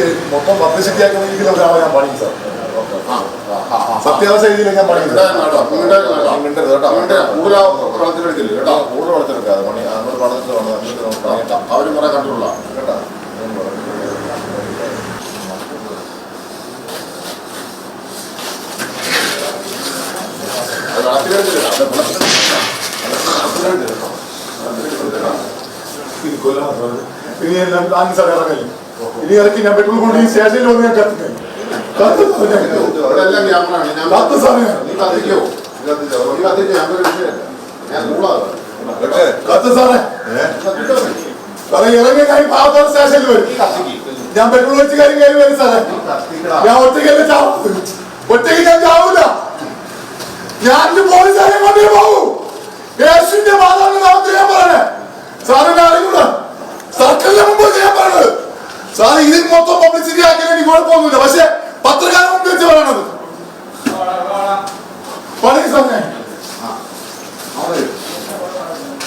ഇത് മൊത്തം പബ്ലിസിറ്റി ആക്കുന്ന ഒരാളെ ഞാൻ പണിയും സാർ. സത്യാവസ്ഥ രീതിയിൽ ഞാൻ പണിയും കൂടുതൽ വളർത്തിയെടുക്കാതെ പണി അങ്ങോട്ട് പഠനത്തിൽ അവർ കുറെ കണ്ടുള്ള കേട്ടോ. ഇനി സാർ ഇറങ്ങല്ലേ, ഇനി ഇറക്കി ഞാൻ പെട്രോൾ കൊണ്ട് ഈ സ്റ്റേഷനിൽ വന്ന് ഞാൻ കത്തുന്നേ കത്ത് സാറേ. സാറേ ഇറങ്ങിയ കാര്യം പാവത്തോടെ സ്റ്റേഷനിൽ വരും. ഞാൻ പെട്രോൾ വെച്ച് കാര്യം കയറി വരും സാറേ. ഞാൻ ഒറ്റയ്ക്കല്ലേ ചാവും, ഒറ്റയ്ക്ക് ഞാൻ ചാവൂല. ഞാൻ പോലീസുകാരെ കൊണ്ടേ പോകൂ. യേശുവിന്റെ മാതാവിന്റെ നാമത്തിൽ ഞാൻ പറയണേ. സാറിനെ അറിയൂല, സർക്കാരിന്റെ മുമ്പ് ചെയ്യാൻ പറയണത്. സാറ് ഇതിൽ മൊത്തം പബ്ലിസിറ്റി ആക്കിയാൽ എനിക്ക് കുഴപ്പമൊന്നുമില്ല. പക്ഷെ പത്രക്കാരെ മുമ്പ് വെച്ച് പറയണത് പറയും സാർ. ഞാൻ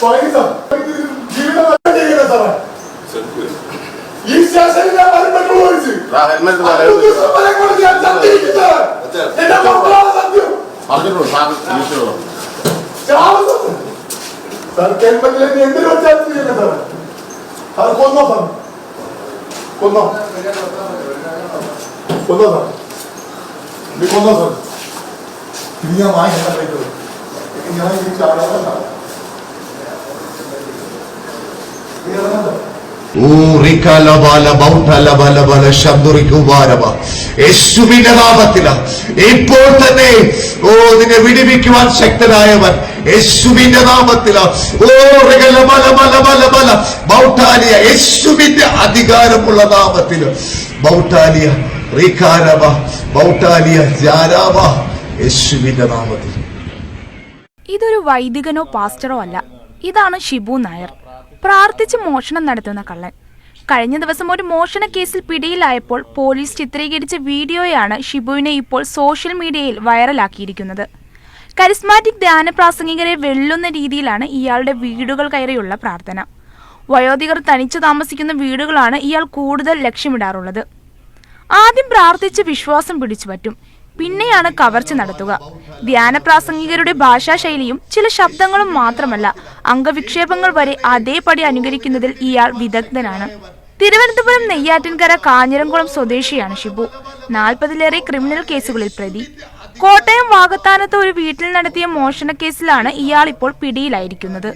പറയും സാർ, ജീവിതം ചെയ്യണേ സാറേ. ഈ സ്റ്റേഷനിൽ ഞാൻ പെട്രോൾ ഒഴിച്ച് എന്റെ മക്കളാണ് സത്യം. സാർ കേൾപ്പറ്റിലേക്ക് എന്തിനു വെച്ചാലും ചെയ്യണേ സാറേ. അത് കൊന്നോ സാർ, കൊന്നോ കൊന്നോ സാർ, നീ കൊന്നോ സാർ. ഇത് ഞാൻ വാങ്ങിക്കാൻ പറ്റുമോ? ഞാൻ ഈ ചാടാ യേശുവിന്റെ നാമത്തില് ഇപ്പോൾ തന്നെ നിന്നെ വിടുവിക്കുവാൻ ശക്തനായവൻ യേശുവിന്റെ നാമത്തില് ബൗട്ടാലിയ യേശുവിന്റെ അധികാരമുള്ള നാമത്തില് ബൗട്ടാലിയ റീകാരവ ബൗട്ടാലിയ ജാരാവ യേശുവിന്റെ നാമത്തിൽ. ഇതൊരു വൈദികനോ പാസ്റ്ററോ അല്ല, ഇതാണ് ഷിബു നായർ, പ്രാർത്ഥിച്ച് മോഷണം നടത്തുന്ന കള്ളൻ. കഴിഞ്ഞ ദിവസം ഒരു മോഷണ കേസിൽ പിടിയിലായപ്പോൾ പോലീസ് ചിത്രീകരിച്ച വീഡിയോയാണ് ഷിബുവിനെ ഇപ്പോൾ സോഷ്യൽ മീഡിയയിൽ വൈറലാക്കിയിരിക്കുന്നത്. കരിസ്മാറ്റിക് ധ്യാനപ്രാസംഗികരെ വെല്ലുന്ന രീതിയിലാണ് ഇയാളുടെ വീടുകൾ കയറിയുള്ള പ്രാർത്ഥന. വയോധികർ തനിച്ചു താമസിക്കുന്ന വീടുകളാണ് ഇയാൾ കൂടുതൽ ലക്ഷ്യമിടാറുള്ളത്. ആദ്യം പ്രാർത്ഥിച്ച് വിശ്വാസം പിടിച്ചുപറ്റും, പിന്നെയാണ് കവർച്ച നടത്തുക. ധ്യാനപ്രാസംഗികരുടെ ഭാഷാശൈലിയും ചില ശബ്ദങ്ങളും മാത്രമല്ല, അംഗവിക്ഷേപങ്ങൾ വരെ അതേപടി അനുകരിക്കുന്നതിൽ ഇയാൾ വിദഗ്ധനാണ്. തിരുവനന്തപുരം നെയ്യാറ്റിൻകര കാഞ്ഞിരംകുളം സ്വദേശിയാണ് ഷിബു. 40-ലേറെ ക്രിമിനൽ കേസുകളിൽ പ്രതി. കോട്ടയം വാകത്താനത്ത് ഒരു വീട്ടിൽ നടത്തിയ മോഷണ കേസിലാണ് ഇയാൾ ഇപ്പോൾ പിടിയിലായിരിക്കുന്നത്.